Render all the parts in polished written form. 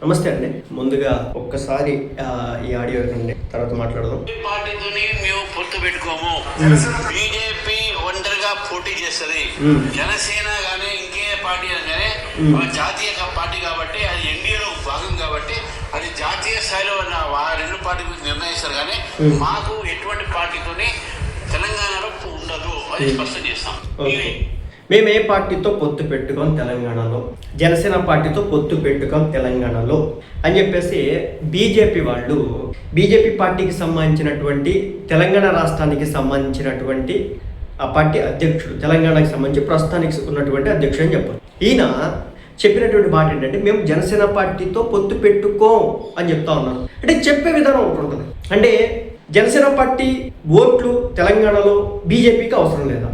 నమస్తే అండి. ముందుగా ఒక్కసారి ఈ ఆడియో వినండి, తర్వాత మాట్లాడదాం. పార్టీతోని మేము పొత్తు పెట్టుకోము. బీజేపీ ఒంటరిగా పోటీ చేస్తుంది. జనసేన కానీ ఇంకే పార్టీ కానీ జాతీయ పార్టీ కాబట్టి అది ఎన్డీఏలో భాగం కాబట్టి అది జాతీయ స్థాయిలో ఆ రెండు పార్టీ గురించి నిర్ణయిస్తారు. కానీ మాకు ఎటువంటి పార్టీతోని తెలంగాణలో ఉండదు అది స్పష్టం చేస్తాం. మేము ఏ పార్టీతో పొత్తు పెట్టుకోం తెలంగాణలో, జనసేన పార్టీతో పొత్తు పెట్టుకోం తెలంగాణలో అని చెప్పేసి బీజేపీ పార్టీకి సంబంధించినటువంటి తెలంగాణ రాష్ట్రానికి సంబంధించినటువంటి ఆ పార్టీ అధ్యక్షుడు, తెలంగాణకి సంబంధించి ప్రస్తుతానికి ఉన్నటువంటి అధ్యక్షుడు అని చెప్పారు. ఈయన చెప్పినటువంటి మాట ఏంటంటే మేము జనసేన పార్టీతో పొత్తు పెట్టుకోం అని చెప్తా ఉన్నారు. అంటే చెప్పే విధానం ఒకటి ఉంటుంది. అంటే జనసేన పార్టీ ఓట్లు తెలంగాణలో బీజేపీకి అవసరం లేదా?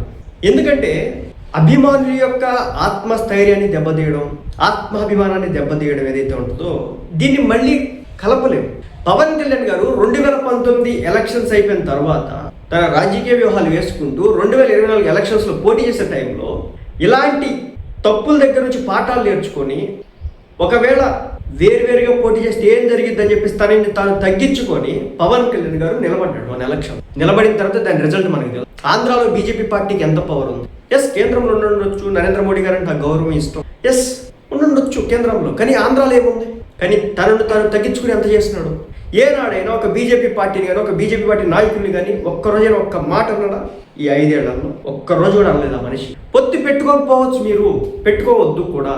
ఎందుకంటే అభిమానుల యొక్క ఆత్మస్థైర్యాన్ని దెబ్బతీయడం, ఆత్మాభిమానాన్ని దెబ్బతీయడం ఏదైతే ఉంటుందో దీన్ని మళ్ళీ కలపలేము. పవన్ కళ్యాణ్ గారు 2019 ఎలక్షన్స్ అయిపోయిన తర్వాత తన రాజకీయ వ్యూహాలు వేసుకుంటూ 2024 ఎలక్షన్స్లో పోటీ చేసే టైంలో ఇలాంటి తప్పుల దగ్గర నుంచి పాఠాలు నేర్చుకొని ఒకవేళ వేరువేరుగా పోటీ చేస్తే ఏం జరిగిద్దని చెప్పేసి తనని తాను తగ్గించుకొని పవన్ కళ్యాణ్ గారు నిలబడ్డాడు. మన ఎలక్షన్ నిలబడిన తర్వాత దాని రిజల్ట్ మనకు తెలుసు. ఆంధ్రాలో బీజేపీ పార్టీకి ఎంత పవర్ ఉంది? ఎస్, కేంద్రంలో ఉండొచ్చు, నరేంద్ర మోడీ గారు అంటే గౌరవం ఇష్టం, ఎస్ ఉండొచ్చు కేంద్రంలో. కానీ ఆంధ్రాలో ఏముంది? కానీ తనను తాను తగ్గించుకుని ఎంత చేస్తున్నాడు? ఏనాడైనా ఒక బీజేపీ పార్టీని కానీ ఒక బీజేపీ పార్టీ నాయకుల్ని కానీ ఒక్కరోజైనా ఒక్క మాట అన్నాడా? ఈ 5 ఏళ్లలో ఒక్కరోజు కూడా అనలేదు ఆ మనిషి. పొత్తు పెట్టుకోకపోవచ్చు, మీరు పెట్టుకోవద్దు కూడా,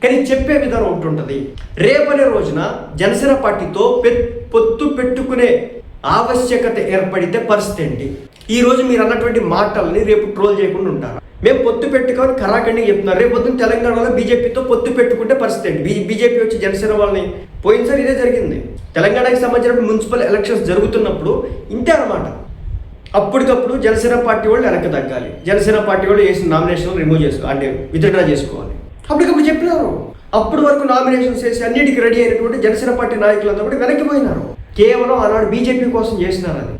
కానీ చెప్పే విధానం ఉంటుంటుంది. రేపనే రోజున జనసేన పార్టీతో పొత్తు పెట్టుకునే ఆవశ్యకత ఏర్పడితే పరిస్థితి ఏంటి? ఈ రోజు మీరు అన్నటువంటి మాటల్ని రేపు ట్రోల్ చేయకుండా ఉంటారా? మేము పొత్తు పెట్టుకొని కరాఖండిగా చెప్తున్నారు. రేపు పొద్దున్న తెలంగాణలో బీజేపీతో పొత్తు పెట్టుకుంటే పరిస్థితి ఏంటి? బీజేపీ వచ్చి జనసేన వాళ్ళని పోయినసారి ఇదే జరిగింది. తెలంగాణకి సంబంధించిన మున్సిపల్ ఎలక్షన్స్ జరుగుతున్నప్పుడు ఇంతే అనమాట. అప్పటికప్పుడు జనసేన పార్టీ వాళ్ళు వెనక్కి తగ్గాలి, జనసేన పార్టీ వాళ్ళు వేసిన నామినేషన్ రిమూవ్ చేసుకోవాలి, అంటే విత్డ్రా చేసుకోవాలి. అప్పటికప్పుడు చెప్పినారు. అప్పటి వరకు నామినేషన్స్ వేసి అన్నిటికీ రెడీ అయినటువంటి జనసేన పార్టీ నాయకులంతా కూడా వెనక్కి పోయినారు. కేవలం ఆనాడు బీజేపీ కోసం చేసినారని.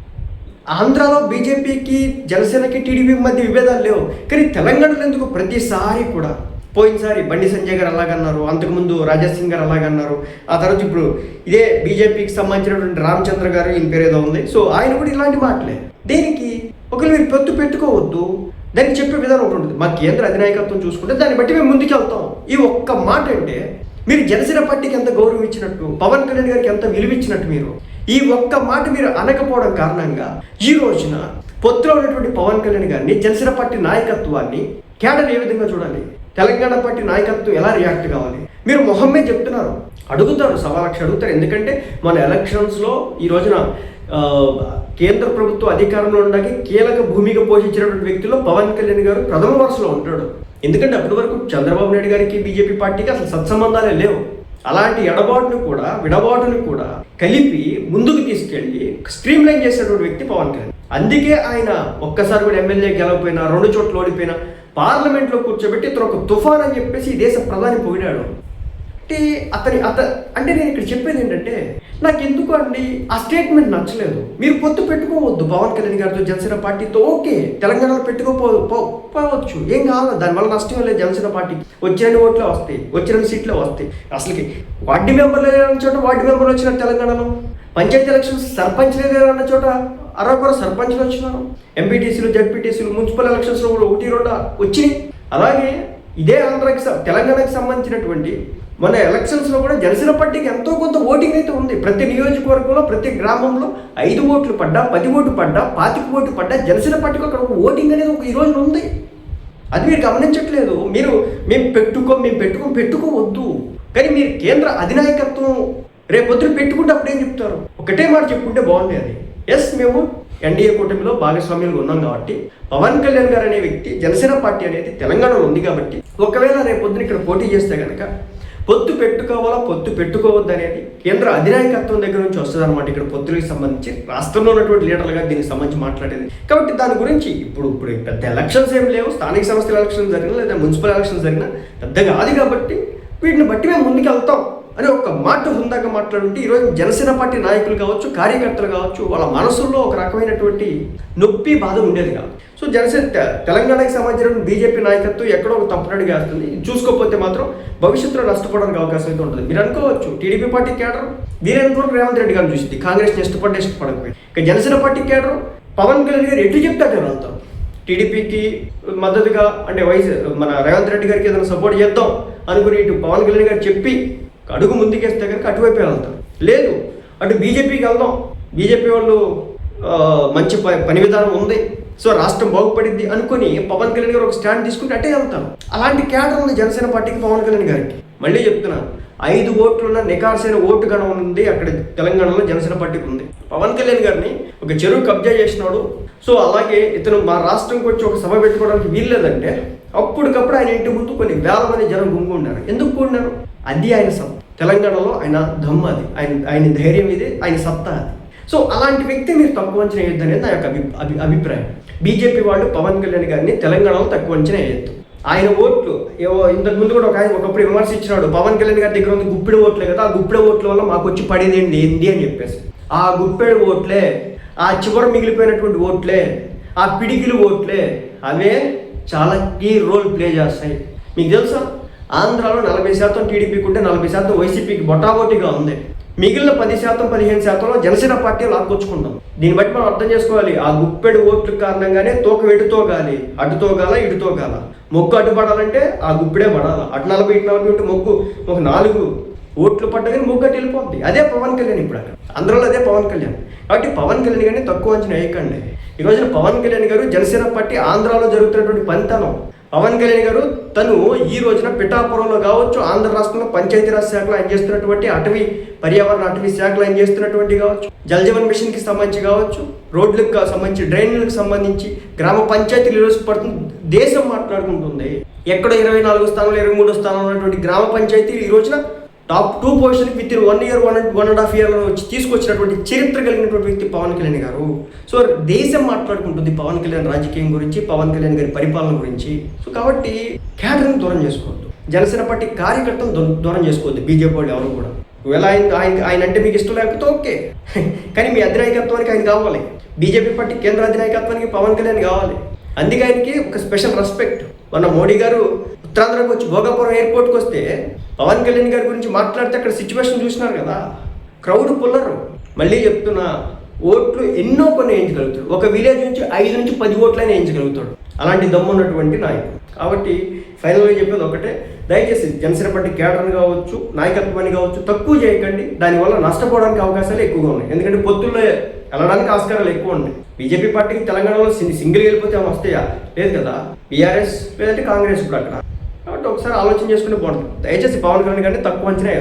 ఆంధ్రాలో బీజేపీకి జనసేనకి టీడీపీ మధ్య విభేదాలు లేవు, కానీ తెలంగాణలో ఎందుకు ప్రతిసారి కూడా? పోయినసారి బండి సంజయ్ గారు అలాగన్నారు, అంతకుముందు రాజాసింగ్ గారు అలాగన్నారు, ఆ తర్వాత ఇప్పుడు ఇదే బీజేపీకి సంబంధించినటువంటి రామచంద్ర గారు, ఈయన పేరు ఏదో ఉంది, సో ఆయన కూడా ఇలాంటి మాటలే. దేనికి? ఒకవేళ మీరు పొత్తు పెట్టుకోవద్దు, దానికి చెప్పే విధానం ఒకటి ఉంటుంది. మా కేంద్ర అధినాయకత్వం చూసుకుంటే దాన్ని బట్టి మేము ముందుకు వెళ్తాం. ఈ ఒక్క మాట అంటే మీరు జనసేన పార్టీకి ఎంత గౌరవం ఇచ్చినట్టు, పవన్ కళ్యాణ్ గారికి ఎంత విలువిచ్చినట్టు, మీరు ఈ ఒక్క మాట మీరు అనకపోవడం కారణంగా ఈ రోజున పొత్తులో ఉన్నటువంటి పవన్ కళ్యాణ్ గారిని, జనసేన పార్టీ నాయకత్వాన్ని కేడర్ ఏ విధంగా చూడాలి? తెలంగాణ పార్టీ నాయకత్వం ఎలా రియాక్ట్ కావాలి? మీరు మొహమ్మే చెప్తున్నారు, అడుగుతారు, 1,00,000 అడుగుతారు. ఎందుకంటే మన ఎలక్షన్స్లో ఈ రోజున కేంద్ర ప్రభుత్వ అధికారంలో ఉండడానికి కీలక భూమిక పోషించినటువంటి వ్యక్తుల్లో పవన్ కళ్యాణ్ గారు ప్రథమ వరుసలో ఉంటాడు. ఎందుకంటే అప్పటి వరకు చంద్రబాబు నాయుడు గారికి బీజేపీ పార్టీకి అసలు సత్సంబంధాలే లేవు. అలాంటి విడబాటును కూడా కలిపి ముందుకు తీసుకెళ్లి స్ట్రీమ్ లైన్ చేసినటువంటి వ్యక్తి పవన్ కళ్యాణ్. అందుకే ఆయన ఒక్కసారి కూడా ఎమ్మెల్యే గెలవపోయినా, 2 చోట్ల ఓడిపోయినా పార్లమెంట్లో కూర్చోబెట్టి ఇతను ఒక తుఫాన్ అని చెప్పేసి ఈ దేశ ప్రధాని పొగిడాడు. అంటే నేను ఇక్కడ చెప్పేది ఏంటంటే, నాకు ఎందుకు అండి ఆ స్టేట్మెంట్ నచ్చలేదు. మీరు పొత్తు పెట్టుకోవద్దు పవన్ కళ్యాణ్ గారితో, జనసేన పార్టీతో. ఓకే, తెలంగాణలో పెట్టుకోపోవచ్చు, ఏం కావాలి, దానివల్ల నష్టం లేదు. జనసేన పార్టీకి వచ్చిన ఓట్లే వస్తాయి, వచ్చిన సీట్లే వస్తాయి. అసలుకి వార్డు మెంబర్లు లేదన్న చోట వార్డు మెంబర్లు వచ్చినారు. తెలంగాణలో పంచాయతీ ఎలక్షన్స్ సర్పంచ్ లేదన్న చోట 60 సర్పంచ్లు వచ్చినారు. ఎంపీటీసీలు, జడ్పీటీసీలు, మున్సిపల్ ఎలక్షన్స్లో కూడా 1-2 వచ్చినాయి. అలాగే ఇదే తెలంగాణకి సంబంధించినటువంటి మన ఎలక్షన్స్లో కూడా జనసేన పార్టీకి ఎంతో కొంత ఓటింగ్ అయితే ఉంది. ప్రతి నియోజకవర్గంలో, ప్రతి గ్రామంలో 5 ఓట్లు పడ్డా, 10 ఓట్లు పడ్డా, 25 ఓట్లు పడ్డా జనసేన పార్టీకి అక్కడ ఒక ఓటింగ్ అనేది ఒక ఈ రోజున ఉంది. అది మీరు గమనించట్లేదు. మేము పెట్టుకోవద్దు, కానీ మీరు కేంద్ర అధినాయకత్వం రేపొద్దున పెట్టుకుంటే అప్పుడేం చెప్తారు? ఒకటే మాట చెప్పుకుంటే బాగుంది. అది ఎస్, మేము ఎన్డీఏ కూటమిలో భాగస్వామ్యంగా ఉన్నాం కాబట్టి, పవన్ కళ్యాణ్ గారు అనే వ్యక్తి, జనసేన పార్టీ అనేది తెలంగాణలో ఉంది కాబట్టి, ఒకవేళ రేపొద్దున ఇక్కడ పోటీ చేస్తే కనుక పొత్తు పెట్టుకోవాలా, పొత్తు పెట్టుకోవద్దు అనేది కేంద్ర అధినాయకత్వం దగ్గర నుంచి వస్తుంది అనమాట. ఇక్కడ పొత్తులకు సంబంధించి రాష్ట్రంలో ఉన్నటువంటి లీడర్లుగా దీనికి సంబంధించి మాట్లాడేది కాబట్టి దాని గురించి ఇప్పుడు పెద్ద ఎలక్షన్స్ ఏం లేవు. స్థానిక సంస్థల ఎలక్షన్స్ జరిగినా లేదా మున్సిపల్ ఎలక్షన్స్ జరిగినా పెద్దగా కాదు కాబట్టి వీటిని బట్టి మేము ముందుకు వెళ్తాం. అని ఒక మాట హుందాగా మాట్లాడుంటే ఈరోజు జనసేన పార్టీ నాయకులు కావచ్చు, కార్యకర్తలు కావచ్చు, వాళ్ళ మనసుల్లో ఒక రకమైనటువంటి నొప్పి, బాధ ఉండేది కాదు. సో జనసేన తెలంగాణకి సంబంధించిన బీజేపీ నాయకత్వం ఎక్కడో ఒక తప్పునడిగా వేస్తుంది. చూసుకోకపోతే మాత్రం భవిష్యత్తులో నష్టపోవడానికి అవకాశం అయితే ఉంటుంది. మీరు అనుకోవచ్చు TDP party cadre Veerendra Revanth Reddy గారిని చూసింది, కాంగ్రెస్ని ఇష్టపడకపోయింది. ఇక జనసేన పార్టీ కేడర్ పవన్ కళ్యాణ్ గారు ఎటు చెప్తాడు వెళ్తారు. టీడీపీకి మద్దతుగా అంటే మన రేవంత్ రెడ్డి గారికి ఏదైనా సపోర్ట్ చేద్దాం అనుకుని ఇటు పవన్ కళ్యాణ్ గారు చెప్పి అడుగు ముందుకేస్తే కనుక అటువైపు వెళ్తారు. లేదు అటు బీజేపీకి వెళ్దాం, బీజేపీ వాళ్ళు మంచి పని విధానం ఉంది, సో రాష్ట్రం బాగుపడింది అనుకుని పవన్ కళ్యాణ్ గారు ఒక స్టాండ్ తీసుకుంటే అట్టే వెళ్తారు. అలాంటి క్యాడర్ ఉంది జనసేన పార్టీకి, పవన్ కళ్యాణ్ గారికి. మళ్ళీ చెప్తున్నాను, 5 ఓట్లున్న నికార్సైన ఓటు గణం ఉంది అక్కడ తెలంగాణలో జనసేన పార్టీకి ఉంది. పవన్ కళ్యాణ్ గారిని ఒక చెరువు కబ్జా చేసినాడు, సో అలాగే ఇతను మా రాష్ట్రంకి వచ్చి ఒక సభ పెట్టుకోవడానికి వీల్లేదంటే అప్పటికప్పుడు ఆయన ఇంటి ముందు కొన్ని వేల మంది జనం గుంపుకున్నారు. ఎందుకు కూడినారు? అది ఆయన సభ. తెలంగాణలో ఆయన దమ్ము అది, ఆయన ధైర్యం ఇది, ఆయన సత్తా అది. సో అలాంటి వ్యక్తి మీరు తక్కువ అంచనా వేయొద్దు అనేది నా యొక్క అభిప్రాయం. బీజేపీ వాళ్ళు పవన్ కళ్యాణ్ గారిని తెలంగాణలో తక్కువ అంచనా వేయొద్దు. ఆయన ఓట్లు ఇంతకు ముందు కూడా ఒకప్పుడు విమర్శించినాడు, పవన్ కళ్యాణ్ గారి దగ్గర ఉంది గుప్పిడి ఓట్లే కదా, ఆ గుప్పిడి ఓట్ల వల్ల మాకు వచ్చి పడేది ఏంటి అని చెప్పేసి. ఆ గుప్పెడు ఓట్లే, ఆ చివర మిగిలిపోయినటువంటి ఓట్లే, ఆ పిడికిలు ఓట్లే, అవే చాలా కీ రోల్ ప్లే చేస్తాయి. మీకు తెలుసా, ఆంధ్రాలో 40% టీడీపీకి ఉంటే 40% వైసీపీకి బొటాబోటీగా ఉంది. మిగిలిన 10%, 15% జనసేన పార్టీ లాక్కొచ్చుకుంటాం. దీన్ని బట్టి మనం అర్థం చేసుకోవాలి, ఆ గుప్పెడు ఓట్ల కారణంగానే తోక ఎటుతోగాలి, అటుతోగాల ఇటుతోగాల. మొగ్గు అడ్డు పడాలంటే ఆ గుప్పిడే పడాలి. అటు 40 ఇటు 40 ఉంటే మొగ్గు ఒక 4 ఓట్లు పడ్డగానే మొగ్గు అటు వెళ్ళిపోద్ది. అదే పవన్ కళ్యాణ్ ఇప్పుడు అక్కడ ఆంధ్రాలో, అదే పవన్ కళ్యాణ్. కాబట్టి పవన్ కళ్యాణ్ గారిని తక్కువ అంచనా వేయకండి. ఈ రోజున పవన్ కళ్యాణ్ గారు జనసేన పార్టీ ఆంధ్రాలో జరుగుతున్నటువంటి పనితనం, పవన్ కళ్యాణ్ గారు తను ఈ రోజున పిఠాపురంలో కావచ్చు, ఆంధ్ర రాష్ట్రంలో పంచాయతీరాజ్ శాఖలో ఆయన చేస్తున్నటువంటి పర్యావరణ అటవీ శాఖలో ఆయన చేస్తున్నటువంటి కావచ్చు, జల్ జీవన్ మిషన్కి సంబంధించి కావచ్చు, రోడ్లకు సంబంధించి, డ్రైన్లకు సంబంధించి, గ్రామ పంచాయతీలు ఈరోజు పడుతుంది. దేశం మాట్లాడుకుంటుంది. ఎక్కడో 24 స్థానంలో 23 స్థానంలో ఉన్నటువంటి గ్రామ పంచాయతీలు ఈ రోజున టాప్ 2 పొజిషన్కి విత్ ఇన్ 1 year 1.5 yearలో వచ్చి తీసుకొచ్చినటువంటి చరిత్ర కలిగినటువంటి వ్యక్తి పవన్ కళ్యాణ్ గారు. సో దేశం మాట్లాడుకుంటుంది పవన్ కళ్యాణ్ రాజకీయం గురించి, పవన్ కళ్యాణ్ గారి పరిపాలన గురించి. సో కాబట్టి క్యాడర్ని దూరం చేసుకోవద్దు, జనసేన పార్టీ కార్యకర్తను దూరం చేసుకోవద్దు. బీజేపీ వాళ్ళు ఎవరు కూడా ఒకవేళ ఆయన అంటే మీకు ఇష్టం లేకపోతే ఓకే, కానీ మీ అధినాయకత్వానికి ఆయన కావాలి. బీజేపీ పార్టీ కేంద్ర అధినాయకత్వానికి పవన్ కళ్యాణ్ కావాలి. అందుకే ఆయనకి ఒక స్పెషల్ రెస్పెక్ట్. మొన్న మోడీ గారు ఉత్తరాంధ్రకు వచ్చి భోగాపురం ఎయిర్పోర్ట్కి వస్తే పవన్ కళ్యాణ్ గారి గురించి మాట్లాడితే అక్కడ సిచ్యువేషన్ చూసినారు కదా, క్రౌడ్ పుల్లరు. మళ్ళీ చెప్తున్నా, ఓట్లు ఎన్నో కొన్ని వేయించగలుగుతాడు. ఒక విలేజ్ నుంచి 5 నుంచి 10 ఓట్లైనా వేయించగలుగుతాడు. అలాంటి దమ్ము ఉన్నటువంటి నాయకుడు. కాబట్టి ఫైనల్గా చెప్పేది ఒకటే, దయచేసి జనసేన పార్టీ క్యాడర్ని కావచ్చు, నాయకత్వాన్ని కావచ్చు తక్కువ చేయకండి. దానివల్ల నష్టపోవడానికి అవకాశాలు ఎక్కువగా ఉన్నాయి. ఎందుకంటే పొత్తుల్లో వెళ్ళడానికి ఆస్కారాలు ఎక్కువ ఉన్నాయి. బీజేపీ పార్టీకి తెలంగాణలో సింగిల్ వెళ్ళిపోతే ఏమైనా వస్తాయా? లేదు కదా. బీఆర్ఎస్ లేదంటే కాంగ్రెస్ ఇప్పుడు అక్కడ. కాబట్టి ఒకసారి ఆలోచన చేసుకుంటే బాగుంటుంది. దయచేసి పవన్ కళ్యాణ్ గారిని తక్కువ అంచనా